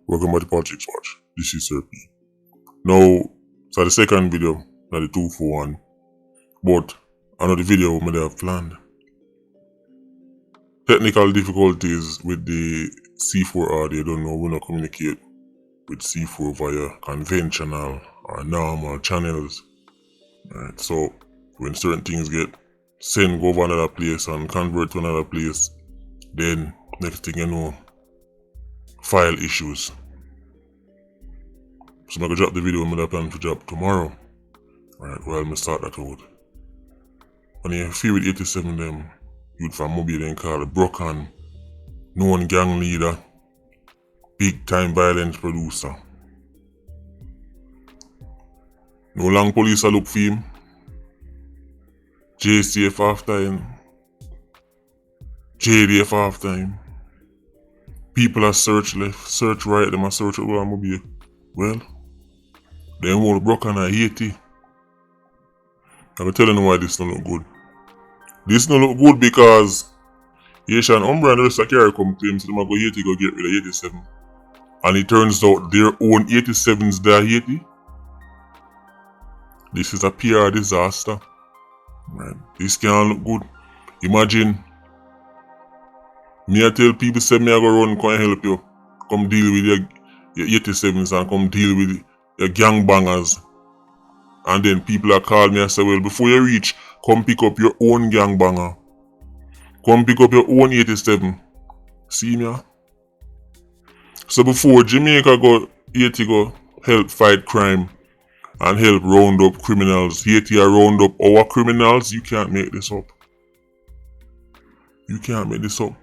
Welcome back to Politricks Watch. This is Sir P. Now, so the second video, not the 2-for-1, but another video I have planned. Technical difficulties with the C4 audio, don't know, we not communicate with C4 via conventional or normal channels. Right, so when certain things get sent go over another place and convert to another place, then next thing you know, file issues. So I'm going to drop the video I'm plan to drop tomorrow. Right, well, I'm going to start that out. When you feel with 87 them, youth from Mobile then call it Bruk, known gang leader, big time violence producer. No long police a look for him. JCF after him. JDF after him. People are search left, search right, them a search over Mobile. Well, them all Bruk and Haiti. I'm telling you why this don't look good. This don't look good because Haitian Umbra and the rest of the carry come to him, so they go Haiti go get rid of 87. And it turns out their own 87s there Haiti. This is a PR disaster. Man, this can't look good. Imagine me I tell people say me I go run come help you. Come deal with your 87s and come deal with your gangbangers. And then people are call me and say, well, before you reach, come pick up your own gangbanger. Come pick up your own 87. See me? So before Jamaica go, Haiti go help fight crime and help round up criminals. Haiti round up our criminals. You can't make this up. You can't make this up.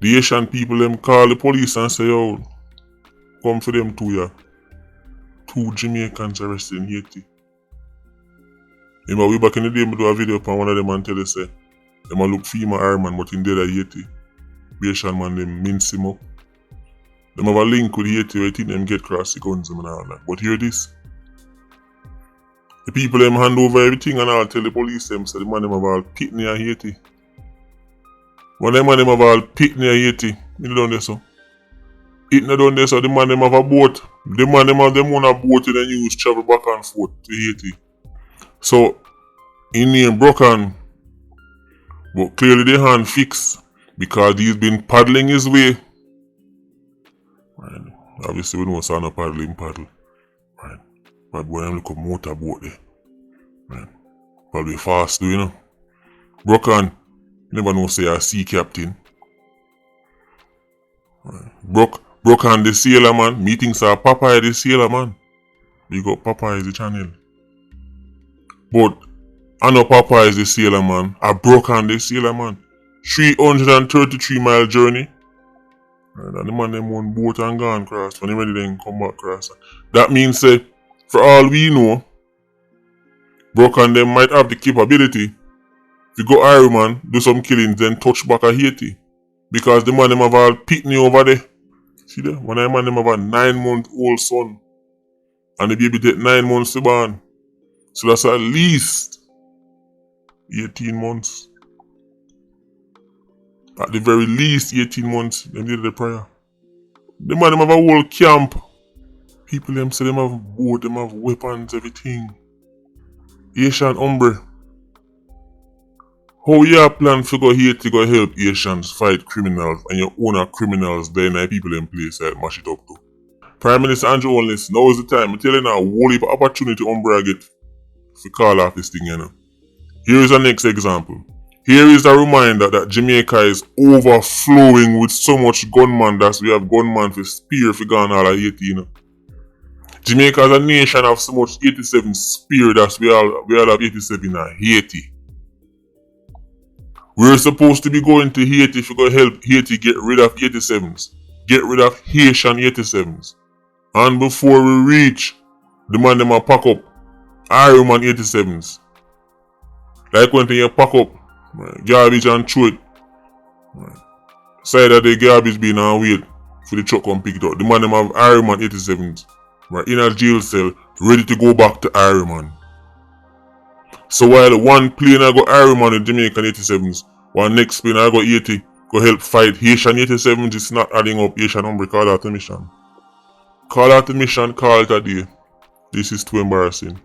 The Haitian people them call the police and say, yo, come for them too, yeah. 2 Jamaicans arrested in Haiti. Remember, we back in the day, we do a video upon one of them and tell us, say, them a look for him Iron Man, but in dead at Haiti. Haitian man, them mince him up. Them have a link with Haiti where I think them get cross the guns and all that. But hear this. The people them hand over everything and all tell the police them, so the man them have all pit near Haiti. When the man them have all pit near Haiti, you done this so. It not done this so the man them have a boat. The man them have them on a boat and then use travel back and forth to Haiti. So, in name Bruk, but clearly the hand fixed because he's been paddling his way. Right. Obviously, we know it's not paddling paddle. Right. But boy, I'm looking at motorboat there. Right. Probably fast, do you know? Bruk, never know say a sea captain. Right. Bruk the sailor man. Meetings are Popeye the sailor man. You got Popeye the channel. But I know Popeye is the sailor man. I Bruk the sailor man. 333-mile journey. And the man them one boat and gone across. When he ready then come back across. That means say, for all we know, Bruk and them might have the capability to go Iron Man, do some killings, then touch back at Haiti. Because the man them have all pitney over there. See there? When the man them have a 9-month-old son. And the baby take 9 months to born. So that's at least 18 months. At the very least 18 months, them did the prayer. The man them have a whole camp. People them say them have boat, them have weapons, everything. Haitian Umbre. How you plan to go here to go help Haitians fight criminals and your own criminals then people in place that mash it up too? Prime Minister Andrew Holness, now is the time. I'm telling you now, whole heap of opportunity Umbre get to call off this thing, you know. Here is the next example. Here is a reminder that Jamaica is overflowing with so much gunman that we have gunman for spear for gun all of Haiti, you know. Jamaica as a nation have so much 87 spear that we all have 87 in Haiti. We're supposed to be going to Haiti if we go help Haiti get rid of 87s. Get rid of Haitian 87s. And before we reach, the man them a pack up Iron Man 87s. Like when you pack up garbage and throw it. Side of the garbage bin and wait for the truck come pick it up. The man them have Iron Man 87s. Right, in a jail cell, ready to go back to Iron Man. So while one plane I got Iron Man in Jamaican 87s, one next plane I got 80 go help fight Haitian 87s, it's not adding up Haitian Umbre call that mission. Call out the mission, call it a day. This is too embarrassing.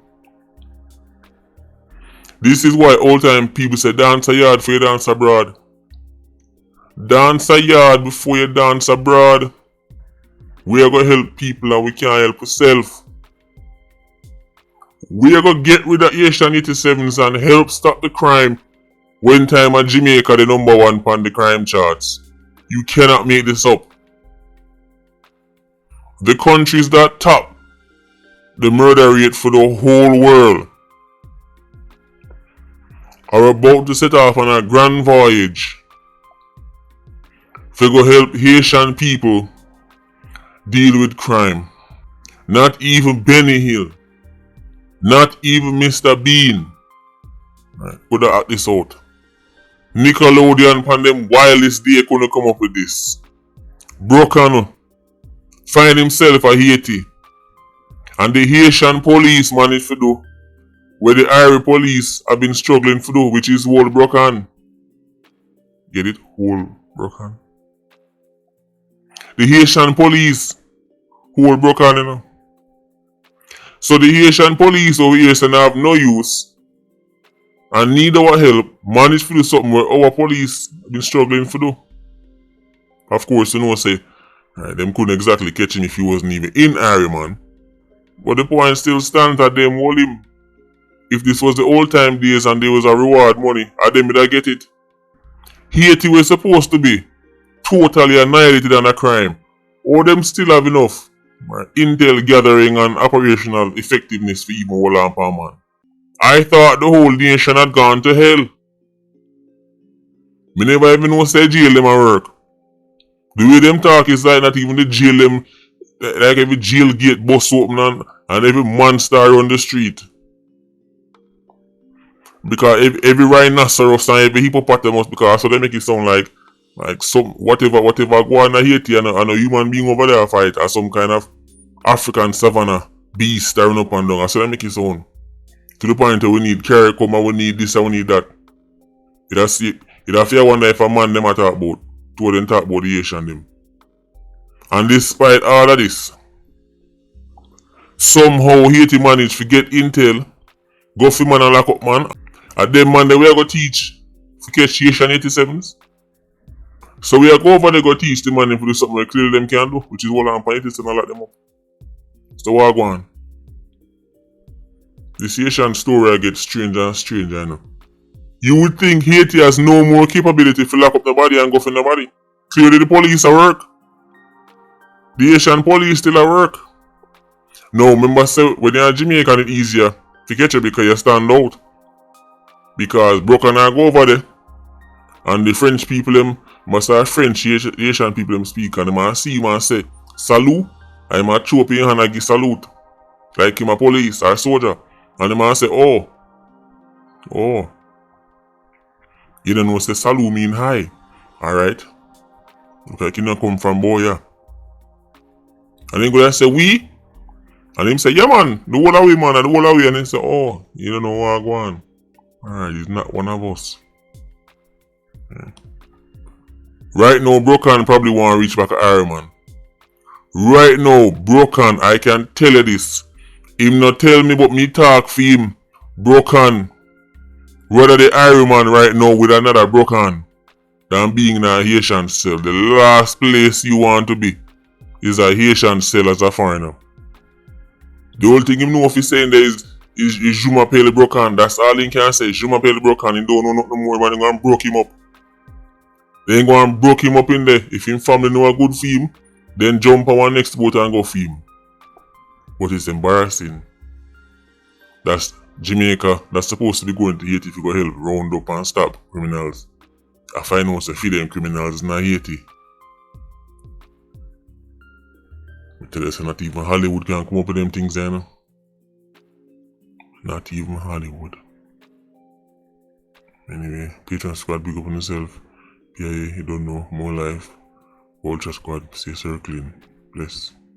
This is why all time people say dance a yard before you dance abroad. Dance a yard before you dance abroad. We are going to help people and we can't help ourselves. We are going to get rid of Haitian 87s and help stop the crime. When time at Jamaica the number one on the crime charts. You cannot make this up. The countries that top the murder rate for the whole world are about to set off on a grand voyage to go help Haitian people deal with crime. Not even Benny Hill. Not even Mr. Bean. Right, put that this out. Nickelodeon on them wildest day couldn't come up with this. Bruk find himself a Haiti. And the Haitian police managed to do where the Irish police have been struggling to do, which is hold Bruk. Get it? Hold Bruk. The Haitian police hold Bruk, you know. So the Haitian police over here say have no use and need our help, manage to do something where our police have been struggling to do. Of course, you know, say, them couldn't exactly catch him if he wasn't even in area, man. But the point still stands that them hold him. If this was the old time days and there was a reward money, them would get it. Haiti was supposed to be totally annihilated on a crime. Or them still have enough intel gathering and operational effectiveness for even hold on per man. I thought the whole nation had gone to hell. Me never even know say jail them a work. The way them talk is like not even the jail them, like every jail gate bust open and every monster on the street. Because every rhinoceros and every hippopotamus, because so they make it sound like some whatever go on in Haiti and a human being over there fight or some kind of African savannah beast staring up and down. So they make it sound. To the point where we need carry come and we need this and we need that. It have to wonder if a man them a talk about. Two of them talk about the Haitian them. And despite all of this, somehow Haiti managed to get intel, go for man and lock up man. And them man they we are go teach to catch Haitian 87s. So we are go over there go teach the man to do something clearly them can do, which is hold on for 87 and lock them up. So what go on? This Haitian story gets stranger and stranger, you know. You would think Haiti has no more capability to lock up the body and go for the body. Clearly the police at work. The Haitian police still at work. No, remember say when you're Jamaican it's easier to catch you because you stand out. Because Bruk and I go over there and the French people them must have French Haitian people them speak and they must see him and say salut. I must throw up your hand and give salute. Like him a police or a soldier. And the man say, oh. You don't know say salut mean hi. Alright? Look like you don't come from boy, yeah. And then go there say we. And him say, yeah man, the whole away man, and the whole away. And then say, oh, you don't know what I go on. Alright, he's not one of us. Yeah. Right now, Bruk probably want to reach back at Iron Man. Right now, Bruk, I can tell you this. Him not tell me but me talk for him. Bruk, rather the Iron Man right now with another Bruk than being in a Haitian cell. The last place you want to be is a Haitian cell as a foreigner. The only thing him know if he's saying there is Juma Pele Bruk. That's all he can say. Juma Pele Bruk. He don't know nothing more, man. They gonna broke him up. They ain't gonna broke him up in there. If him family know a good for him, then jump on one next boat and go for him. But it's embarrassing. That's Jamaica. That's supposed to be going to Haiti if you go help round up and stop criminals. I find out say feed them criminals in Haiti. I tell you, so not even Hollywood can come up with them things, you know. Not even Hollywood. Anyway, Patreon squad, big up on yourself. Yeah, you don't know, more life. Ultra squad, stay circling. Bless.